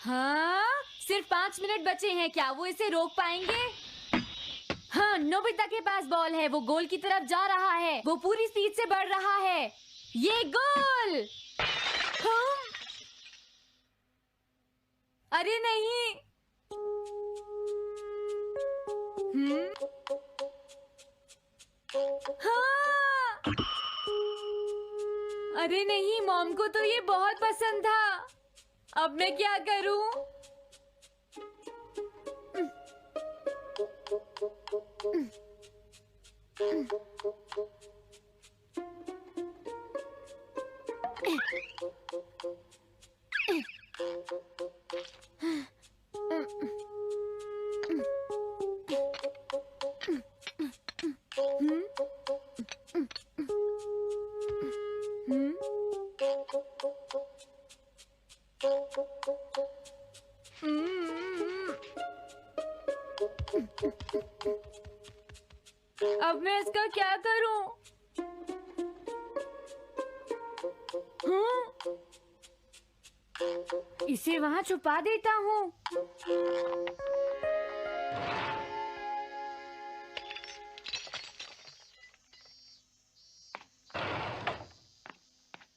हाँ, सिर्फ 5 मिनट बचे हैं, क्या वो इसे रोक पाएंगे? हाँ, नोबिता के पास बॉल है, वो गोल की तरफ जा रहा है, वो पूरी स्पीड से बढ़ रहा है। ये गोल! हाँ? अरे नहीं! हाँ! अरे नहीं, मॉम को तो ये बहुत पसंद था। अब मैं क्या करूं? अब मैं इसका क्या करूं? इसे वहां छुपा देता हूँ।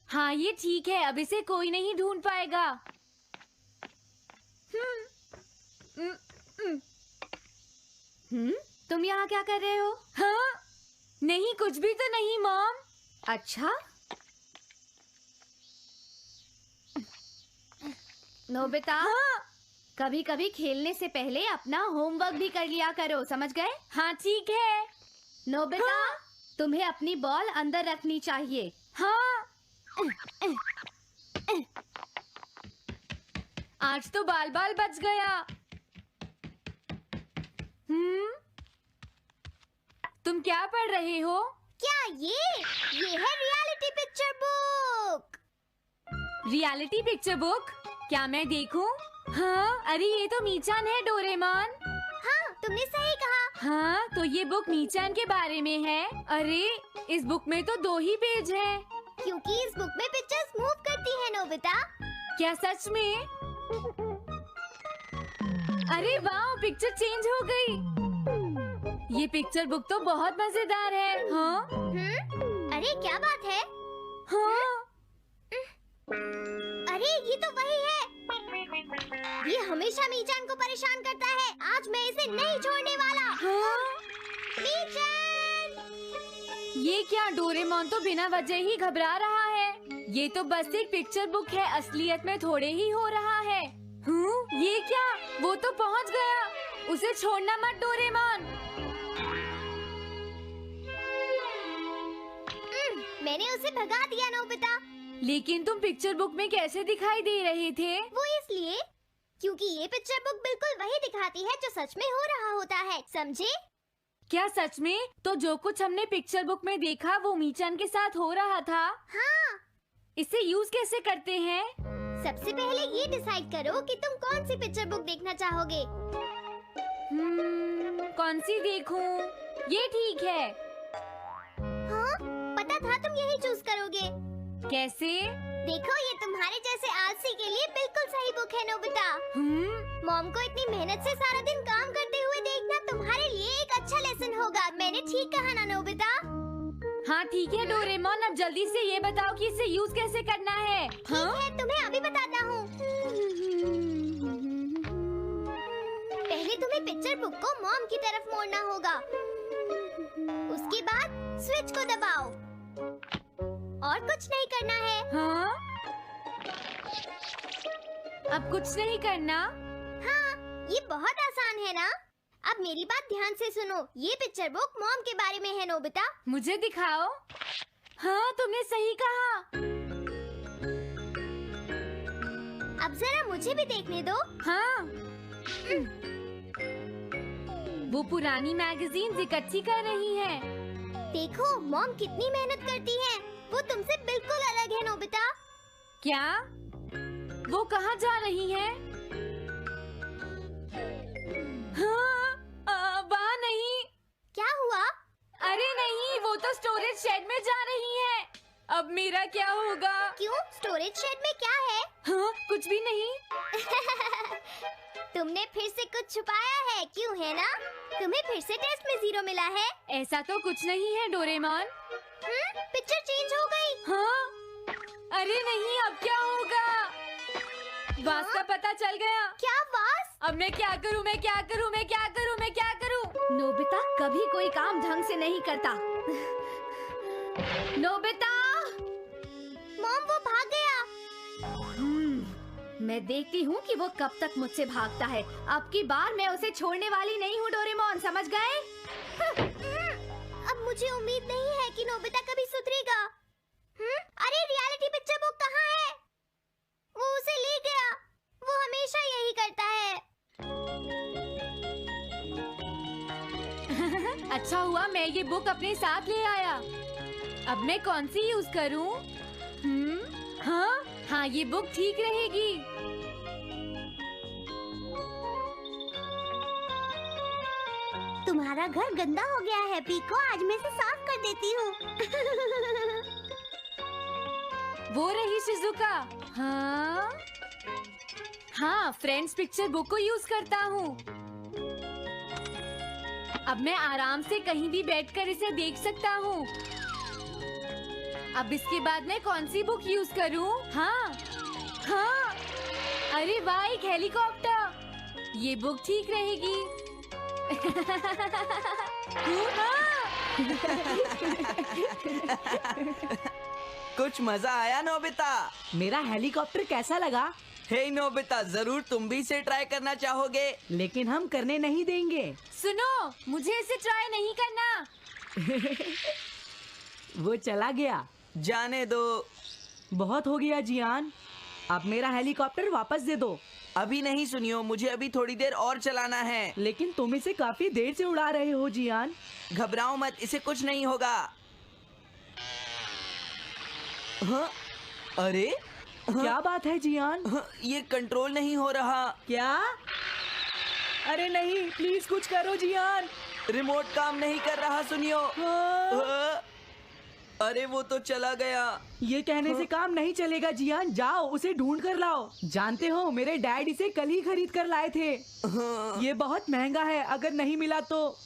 हाँ, ये ठीक है, अब इसे कोई नहीं ढूंढ पाएगा। तुम यहाँ क्या कर रहे हो? हाँ? नहीं, कुछ भी तो नहीं मॉम। अच्छा? नोबिता, हाँ? कभी कभी खेलने से पहले अपना होमवर्क भी कर लिया करो, समझ गए? हाँ ठीक है। नोबिता, हाँ? तुम्हें अपनी बॉल अंदर रखनी चाहिए। हाँ। आज तो बाल बाल बच गया। तुम क्या पढ़ रहे हो? क्या ये है reality picture book. Reality picture book? क्या मैं देखूं? हाँ, अरे ये तो मीचान है, डोरेमोन। हाँ, तुमने सही कहा। हाँ, तो ये बुक मीचान के बारे में है। अरे, इस बुक में तो 2 ही पेज हैं। क्योंकि इस बुक में पिक्चर्स मूव करती है नोबिता। क्या सच में? अरे वाह, पिक्चर चेंज हो गई। ये पिक्चर बुक तो बहुत मजेदार है। हाँ? अरे क्या बात है? हाँ? अरे ये तो वही है। ये हमेशा मीचान को परेशान करता है। आज मैं इसे नहीं छोड़ने वाला। हाँ? मीचान! ये क्या, डोरेमोन तो बिना वजह ही घबरा रहा है। ये तो बस एक पिक्चर बुक है, असलियत में थोड़े ही हो रहा है। ये क्या, वो तो पहुंच गया। उसे छोड़ना मत डोरेमोन। मैंने उसे भगा दिया नोबिता। लेकिन तुम पिक्चर बुक में कैसे दिखाई दे रहे थे? वो इसलिए क्योंकि ये पिक्चर बुक बिल्कुल वही दिखाती है जो सच में हो रहा होता है, समझे? क्या सच में? तो जो कुछ हमने पिक्चर बुक में देखा वो मीचान के साथ हो रहा था? हाँ। इसे यूज कैसे करते हैं? सबसे पहले ये डिसाइड करो कि तुम कौन सी पिक्चर बुक देखना चाहोगे। कौन सी देखूं? ये ठीक है। हाँ, पता था तुम यही चूज करोगे। कैसे? देखो, ये तुम्हारे जैसे आलसी के लिए बिल्कुल सही बुक है नोबिता। मॉम को इतनी मेहनत से सारा दिन काम करते हुए देखना तुम्हारे लिए एक अच्छा लेसन होगा। मैंने ठीक कहा ना नोबिता? हाँ ठीक है डोरेमोन, अब जल्दी से ये बताओ कि इसे यूज कैसे करना है। ठीक है, तुम्हें अभी बताता हूँ। पहले तुम्हें पिक्चर बुक को मॉम की तरफ मोड़ना होगा। उसके बाद स्विच को दबाओ। और कुछ नहीं करना है। हाँ? अब कुछ नहीं करना? हाँ, ये बहुत आसान है ना? अब मेरी बात ध्यान से सुनो। ये पिक्चर बुक मॉम के बारे में है नोबिता। मुझे दिखाओ। हाँ, तुमने सही कहा। अब जरा मुझे भी देखने दो। हाँ। वो पुरानी मैगजीन्स इकट्ठी कर रही है। देखो, मॉम कितनी मेहनत करती है। वो तुमसे बिल्कुल अलग है नोबिता। क्या? वो कहाँ जा रही है? हाँ, वहाँ नहीं। क्या हुआ? अरे नहीं, वो तो स्टोरेज शेड में जा रही है। अब मेरा क्या होगा? क्यों? स्टोरेज शेड में क्या है? हाँ, कुछ भी नहीं। तुमने फिर से कुछ छुपाया है, क्यों है ना? तुम्हें फिर से टेस्ट में 0 मिला है। ऐसा तो कुछ नहीं है डोरेमोन। पिक्चर चेंज हो गई। हाँ? अरे नहीं, अब क्या होगा? वास का पता चल गया। क्या वास? अब मैं क्या करूँ? मैं क्या करूँ? मैं क्या करूँ? मैं क्या करूँ? नोबिता कभी कोई काम ढंग से नहीं करता। नोबिता! मॉम, वो भाग गया। मैं देखती हूँ कि वो कब तक मुझसे भागता है। अब की बार मैं उसे छोड़ने वाली नहीं हूँ डोरेमोन, समझ गए? अब मुझे उम्मीद नहीं है कि नोबिता कभी सुधरेगा। अरे रियलिटी पिक्चर बुक कहाँ है? वो उसे ले गया। वो हमेशा यही करता है। अच्छा हुआ मैं ये बुक अपने साथ ले आया। अब मैं कौन सी यूज करूँ? हाँ हाँ, ये बुक ठीक रहेगी। तुम्हारा घर गंदा हो गया है पीको, आज मैं इसे साफ कर देती हूँ। वो रही शिजुका। हाँ हाँ, फ्रेंड्स पिक्चर बुक को यूज करता हूँ। अब मैं आराम से कहीं भी बैठकर इसे देख सकता हूँ। अब इसके बाद मैं कौन सी बुक यूज करूँ? हाँ हाँ, अरे वाह, एक हेलीकॉप्टर। ये बुक ठीक रहेगी। कुछ मजा आया नोबिता? मेरा हेलीकॉप्टर कैसा लगा? हे नोबिता, जरूर तुम भी इसे ट्राई करना चाहोगे। लेकिन हम करने नहीं देंगे। सुनो, मुझे इसे ट्राई नहीं करना। वो चला गया। जाने दो। बहुत हो गया जियान, अब मेरा हेलीकॉप्टर वापस दे दो। अभी नहीं सुनियो, मुझे अभी थोड़ी देर और चलाना है। लेकिन तुम इसे काफी देर से उड़ा रहे हो जियान। घबराओ मत, इसे कुछ नहीं होगा। हाँ? अरे क्या बात है जियान? हाँ, ये कंट्रोल नहीं हो रहा। क्या? अरे नहीं, प्लीज कुछ करो जियान। रिमोट काम नहीं कर रहा, सुनियो। हाँ? अरे वो तो चला गया। ये कहने से काम नहीं चलेगा जियान, जाओ उसे ढूंढ कर लाओ। जानते हो मेरे डैड इसे कल ही खरीद कर लाए थे। ये बहुत महंगा है, अगर नहीं मिला तो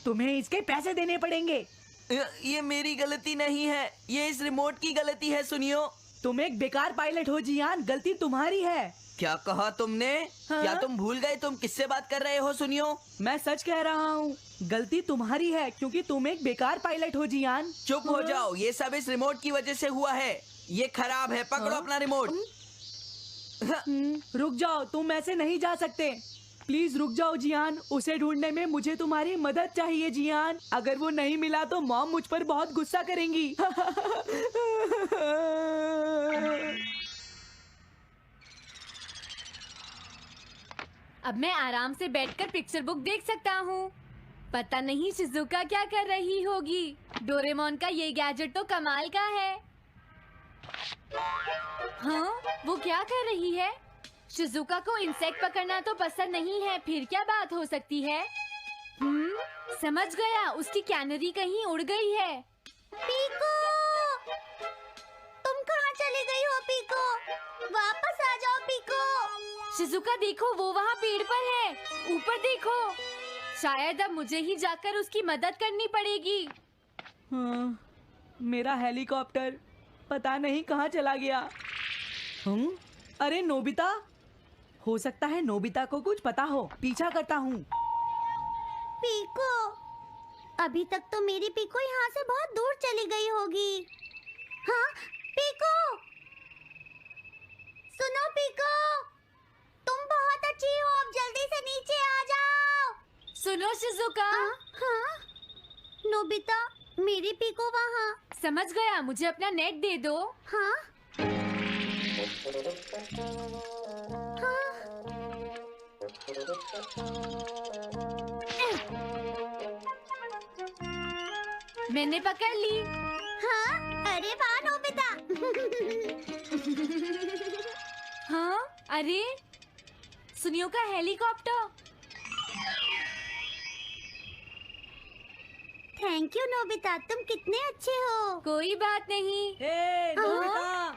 तुम्हें इसके पैसे देने पड़ेंगे। ये मेरी गलती नहीं है, ये इस रिमोट की गलती है, सुनियो। तुम एक बेकार पायलट हो जियान, गलती तुम्हारी है। क्या कहा तुमने? हाँ? क्या तुम भूल गए तुम किससे बात कर रहे हो? सुनियो, मैं सच कह रहा हूँ, गलती तुम्हारी है क्योंकि तुम एक बेकार पायलट हो जियान। चुप हो जाओ, ये सब इस रिमोट की वजह से हुआ है। ये खराब है, पकड़ो अपना रिमोट। रुक जाओ, तुम ऐसे नहीं जा सकते। प्लीज रुक जाओ जियान, उसे ढूंढने में मुझे तुम्हारी मदद चाहिए जियान। अगर वो नहीं मिला तो मॉम मुझ पर बहुत गुस्सा करेंगी। अब मैं आराम से बैठकर पिक्चर बुक देख सकता हूँ। पता नहीं शिजुका क्या कर रही होगी। डोरेमोन का ये गैजेट तो कमाल का है। हाँ, वो क्या कर रही है? शिजुका को इंसेक्ट पकड़ना तो पसंद नहीं है, फिर क्या बात हो सकती है? समझ गया, उसकी कैनरी कहीं उड़ गई है। पीको, तुम कहाँ चली गई हो पीको? वापस आ जाओ पीको। शिजुका देखो, वो वहाँ पेड़ पर है। ऊपर देखो। शायद अब मुझे ही जाकर उसकी मदद करनी पड़ेगी। हाँ, मेरा हेलीकॉप्टर पता नहीं कहाँ चला गया। अरे नोबिता, हो सकता है नोबिता को कुछ पता हो, पीछा करता हूँ। पीको, अभी तक तो मेरी पीको यहाँ से बहुत दूर चली गई होगी। हाँ, पीको, सुनो पीको, तुम बहुत अच्छी हो, अब जल्दी से नीचे आ जाओ। सुनो शिजुका। हाँ, नोबिता, मेरी पीको वहाँ। समझ गया, मुझे अपना नेट दे दो। हाँ, मैंने पकड़ ली। हाँ, अरे वाह नोबिता। हाँ, अरे सुनियो का हेलीकॉप्टर। थैंक यू नोबिता, तुम कितने अच्छे हो। कोई बात नहीं। हे नोबिता,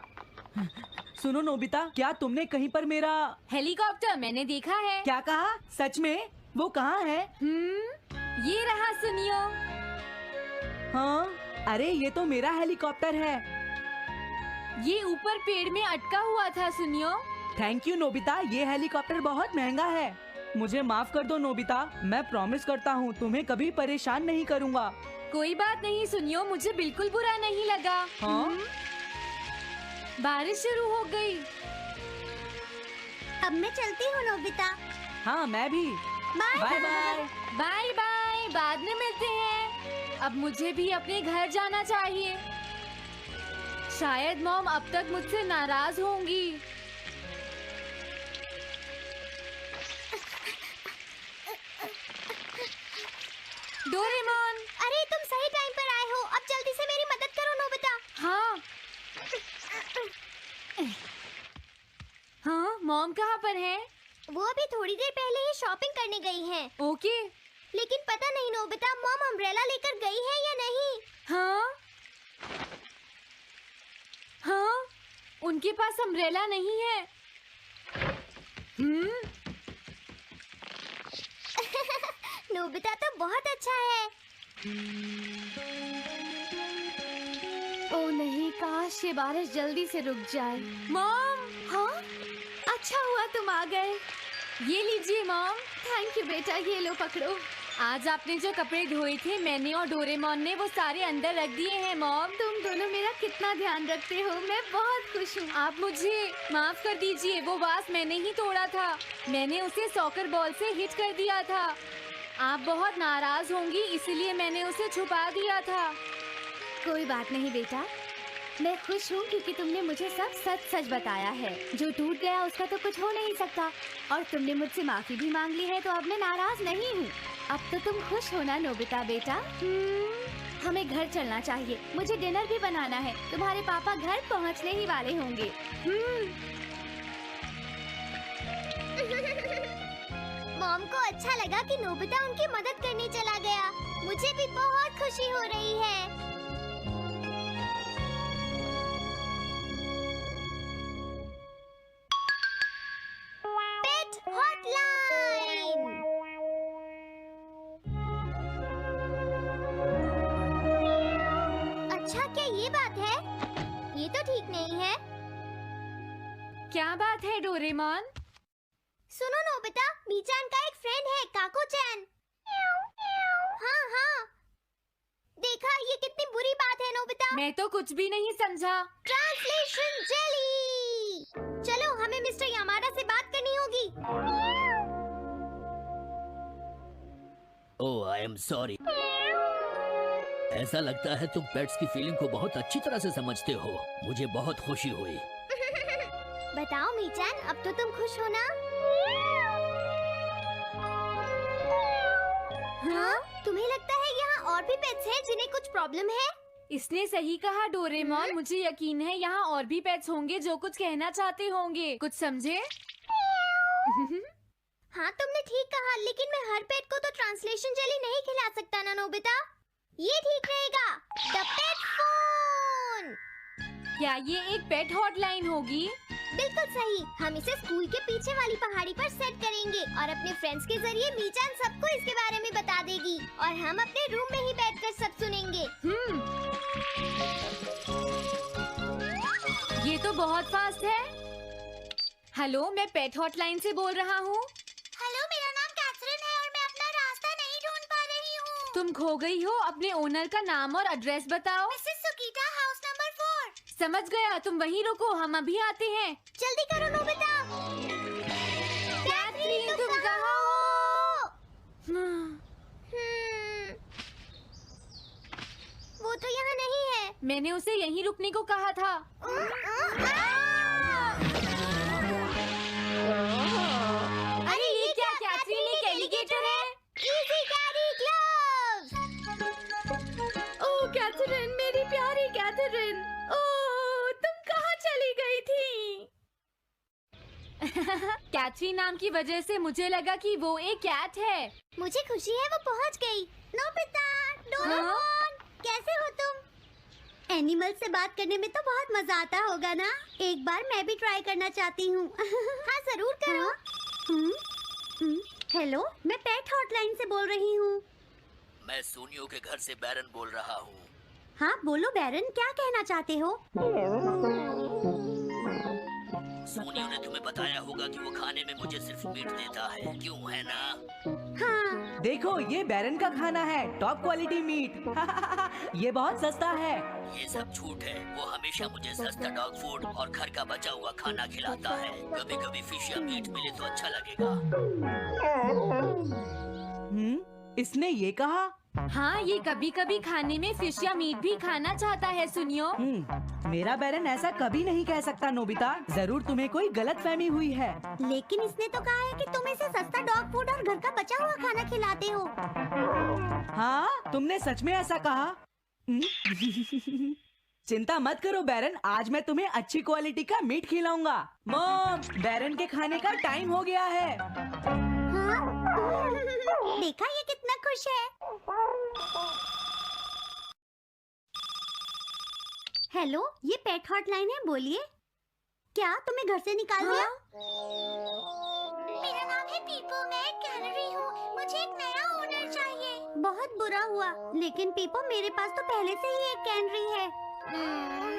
सुनो नोबिता, क्या तुमने कहीं पर मेरा हेलीकॉप्टर मैंने देखा है। क्या कहा? सच में? वो कहाँ है? ये रहा सुनियो। हाँ, अरे ये तो मेरा हेलीकॉप्टर है। ये ऊपर पेड़ में अटका हुआ था सुनियो। थैंक यू नोबिता, ये हेलीकॉप्टर बहुत महंगा है। मुझे माफ कर दो नोबिता, मैं प्रॉमिस करता हूँ तुम्हें कभी परेशान नहीं करूँगा। कोई बात नहीं सुनियो, मुझे बिल्कुल बुरा नहीं लगा। हाँ? बारिश शुरू हो गई। अब मैं चलती हूँ नोबिता। हाँ मैं भी। Bye bye bye. Bye bye, बाद में मिलते हैं। अब मुझे भी अपने घर जाना चाहिए। शायद मॉम अब तक मुझसे नाराज होंगी। डोरेमोन। अरे तुम सही टाइम पर आए हो। अब जल्दी से मेरी मदद करो नोबिता। हाँ हाँ, मॉम कहाँ पर है? वो अभी थोड़ी देर पहले ही शॉपिंग करने गई हैं। ओके। लेकिन पता नहीं नोबिता, मॉम अम्ब्रेला लेकर गई है या नहीं। हाँ हाँ, उनके पास अम्ब्रेला नहीं है। नोबिता तो बहुत अच्छा है। ओ नहीं, काश ये बारिश जल्दी से रुक जाए। मॉम, हाँ, अच्छा हुआ तुम आ गए। ये लीजिए मॉम। थैंक यू बेटा, ये लो पकड़ो। आज आपने जो कपड़े धोए थे मैंने और डोरेमोन ने वो सारे अंदर रख दिए हैं मॉम। तुम दोनों मेरा कितना ध्यान रखते हो, मैं बहुत खुश हूँ। आप मुझे माफ कर दीजिए, वो वास मैंने ही तोड़ा था। मैंने उसे सॉकर बॉल से हिट कर दिया था। आप बहुत नाराज होंगी इसलिए मैंने उसे छुपा दिया था। कोई बात नहीं बेटा, मैं खुश हूँ क्योंकि तुमने मुझे सब सच सच बताया है। जो टूट गया उसका तो कुछ हो नहीं सकता, और तुमने मुझसे माफी भी मांग ली है, तो अब मैं नाराज नहीं हूँ। अब तो तुम खुश हो ना नोबिता बेटा? हमें घर चलना चाहिए, मुझे डिनर भी बनाना है। तुम्हारे पापा घर पहुँचने ही वाले होंगे। मॉम को अच्छा लगा कि नोबिता उनकी मदद करने चला गया। मुझे भी बहुत खुशी हो रही है। पेट हॉटलाइन। अच्छा, क्या ये बात है? ये तो ठीक नहीं है। क्या बात है डोरेमोन? सुनो नोबिता, मीचान का एक फ्रेंड है, काको-चैन। हाँ हाँ, देखा, ये कितनी बुरी बात है नोबिता। मैं तो कुछ भी नहीं समझा। Translation jelly. चलो, हमें मिस्टर यामाडा से बात करनी होगी। ओह, आई एम सॉरी। ऐसा लगता है तुम पेट्स की फीलिंग को बहुत अच्छी तरह से समझते हो। मुझे बहुत खुशी हुई। बताओ मीचान, अब तो तुम खुश हो ना? हाँ? तुम्हें लगता है यहाँ और भी पेट्स हैं जिन्हें कुछ प्रॉब्लम है? इसने सही कहा डोरेमोन, मुझे यकीन है यहाँ और भी पेट्स होंगे जो कुछ कहना चाहते होंगे। कुछ समझे? हाँ, तुमने ठीक कहा, लेकिन मैं हर पेट को तो ट्रांसलेशन जेली नहीं खिला सकता ना नोबिता। ये ठीक रहेगा। The pet phone. क्या ये एक पेट हॉटलाइन होगी? बिल्कुल सही। हम इसे स्कूल के पीछे वाली पहाड़ी पर सेट करेंगे और अपने फ्रेंड्स के जरिए मीचान सबको इसके बारे में बता देगी और हम अपने रूम में ही बैठकर सब सुनेंगे। ये तो बहुत फास्ट है। हेलो, मैं पेट हॉटलाइन से बोल रहा हूँ। हेलो, मेरा नाम कैथरीन है और मैं अपना रास्ता नहीं ढूंढ पा रही हूँ। तुम खो गई हो, अपने ओनर का नाम और एड्रेस बताओ। Mrs Sukita, house number 4। समझ गया, तुम वहीं रुको, हम अभी आते हैं। जल्दी करो नोबिता। कैथरीन, तुम कहाँ हो? वो तो यहाँ नहीं है। मैंने उसे यहीं रुकने को कहा था। अरे ये क्या, कैथरीन एक एलिगेटर है। Easy carry gloves. Oh Catherine, मेरी प्यारी कैथरीन, ओह तुम कहाँ चली गई थी? कैथरीन नाम की वजह से मुझे लगा कि वो एक कैट है। मुझे खुशी है वो पहुँच गई। नोबिता, डोरेमोन, कैसे हो तुम? एनिमल से बात करने में तो बहुत मजा आता होगा ना? एक बार मैं भी ट्राई करना चाहती हूँ। हाँ जरूर करो। हेलो, मैं पेट हॉटलाइन से बोल रही हूँ। मैं सोनियो के घर से बैरन बोल रहा हूँ। हाँ बोलो बैरन, क्या कहना चाहते हो? सोनियो ने तुम्हें बताया होगा कि वो खाने में मुझे सिर्फ मीट देता है, क्यों है ना? हाँ। देखो ये बैरन का खाना है, टॉप क्वालिटी मीट। ये बहुत सस्ता है। ये सब झूठ है। वो हमेशा मुझे सस्ता डॉग फूड और घर का बचा हुआ खाना खिलाता है। कभी कभी फिश या मीट मिले तो अच्छा लगेगा। इसने ये कहा? हाँ, ये कभी कभी खाने में फिश या मीट भी खाना चाहता है सुनियो। मेरा बैरन ऐसा कभी नहीं कह सकता नोबिता। जरूर तुम्हें कोई गलतफहमी हुई है। लेकिन इसने तो कहा है कि तुम इसे सस्ता डॉग फूड और घर का बचा हुआ खाना खिलाते हो। हाँ, तुमने सच में ऐसा कहा? चिंता मत करो बैरन, आज मैं तुम्हें अच्छी क्वालिटी का मीट खिलाऊंगा। मॉम, बैरन के खाने का टाइम हो गया है। हाँ? देखा ये कितना खुश है। हेलो, ये पेट हॉटलाइन है, बोलिए। क्या तुम्हें घर से निकाल दिया? मेरा नाम है पीपो, मैं एक कैनरी हूँ। मुझे एक नया ओनर चाहिए। बहुत बुरा हुआ, लेकिन पीपो मेरे पास तो पहले से ही एक कैनरी है।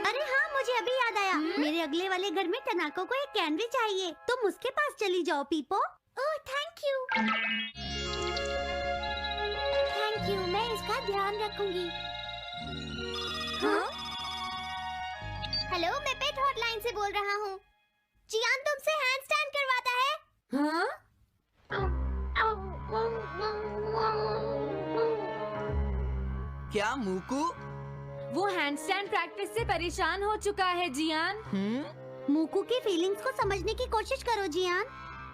अरे हाँ, मुझे अभी याद आया। मेरे अगले वाले घर में टनाको को एक कैनरी चाहिए। तुम उसके पास चली जाओ Pipo. Oh thank you. Thank you, मैं इसका ध्यान रखूंगी। हाँ? हेलो, मैं पेट हॉटलाइन से बोल रहा हूँ। जियान तुमसे हैंडस्टैंड करवाता है। हाँ? क्या मूकू? वो हैंडस्टैंड प्रैक्टिस से परेशान हो चुका है जियान। मूकू की फीलिंग्स को समझने की कोशिश करो जियान।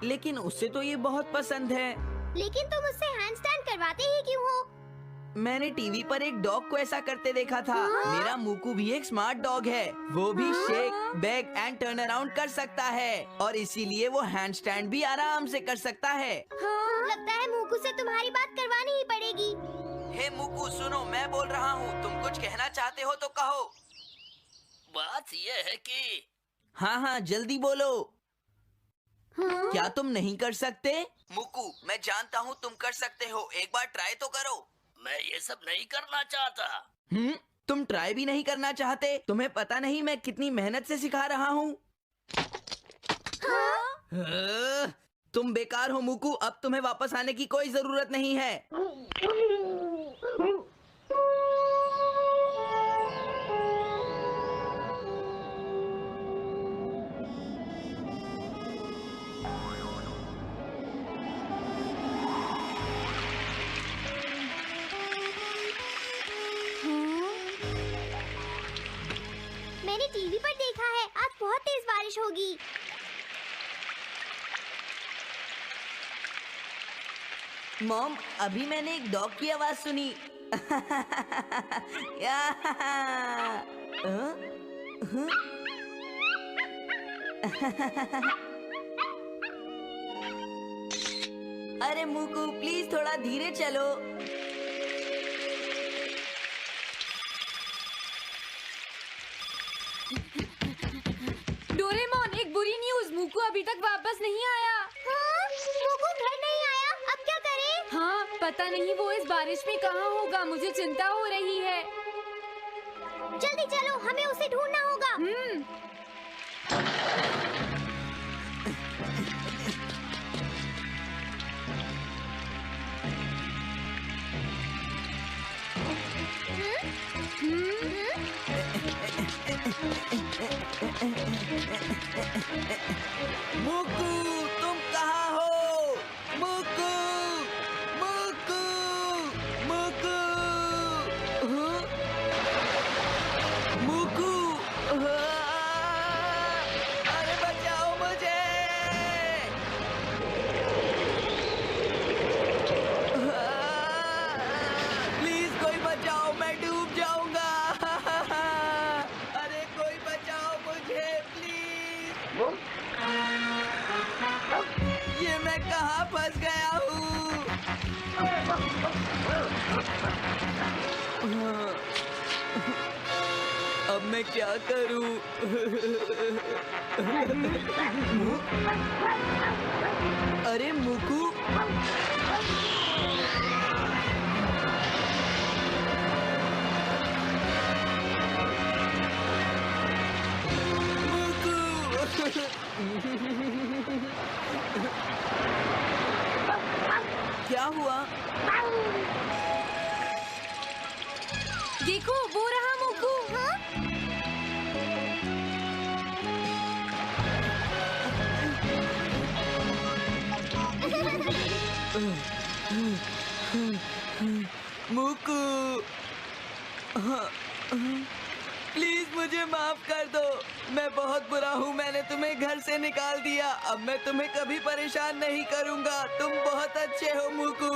लेकिन उससे तो ये बहुत पसंद है। लेकिन तुम उससे हैंडस्टैंड करवाते ही क्यों हो? मैंने टीवी पर एक डॉग को ऐसा करते देखा था। मेरा मूकू भी एक स्मार्ट डॉग है। वो भी shake, back and turn around कर सकता है और इसीलिए वो हैंडस्टैंड भी आराम से कर सकता है। लगता है मूकू से तुम्हारी बात करवानी ही पड़ेगी। हे मूकू सुनो, मैं बोल रहा हूँ, तुम कुछ कहना चाहते हो तो कहो। बात ये है कि हाँ हाँ जल्दी बोलो। क्या तुम नहीं कर सकते? मूकू, मैं जानता हूँ तुम कर सकते हो, एक बार ट्राई तो करो। मैं ये सब नहीं करना चाहता। तुम ट्राई भी नहीं करना चाहते? तुम्हें पता नहीं मैं कितनी मेहनत से सिखा रहा हूँ। तुम बेकार हो मूकू, अब तुम्हें वापस आने की कोई जरूरत नहीं है। मैंने टीवी पर देखा है, आज बहुत तेज बारिश होगी। मॉम, अभी मैंने एक डॉग की आवाज सुनी। अरे मूकू प्लीज थोड़ा धीरे चलो। डोरेमोन, एक बुरी न्यूज़, मूकू अभी तक वापस नहीं आया। हाँ? मूकू घर नहीं आया, अब क्या करें? हाँ, पता नहीं वो इस बारिश में कहाँ होगा, मुझे चिंता हो रही है। जल्दी चलो, हमें उसे ढूंढना होगा। मूकू तुम कहाँ हो? मूकू, मूकू, मूकू, मूकू, अरे बचाओ मुझे। प्लीज कोई बचाओ, मैं डूब जाऊंगा। अरे कोई बचाओ मुझे प्लीज। मैं क्या करूं? अरे मुकू, क्या हुआ? देखो वो रहा मुकू। मुकू, प्लीज मुझे माफ कर दो। मैं बहुत बुरा हूँ, मैंने तुम्हें घर से निकाल दिया। अब मैं तुम्हें कभी परेशान नहीं करूँगा। तुम बहुत अच्छे हो मुकू।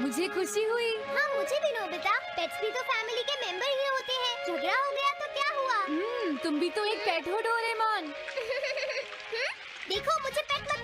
मुझे खुशी हुई। हाँ मुझे भी नोबिता, पेट्स भी तो फैमिली के मेंबर ही होते हैं। झगड़ा हो गया तो क्या हुआ? तुम भी तो एक पेट हो डोरेमोन। देखो मुझे पेट मत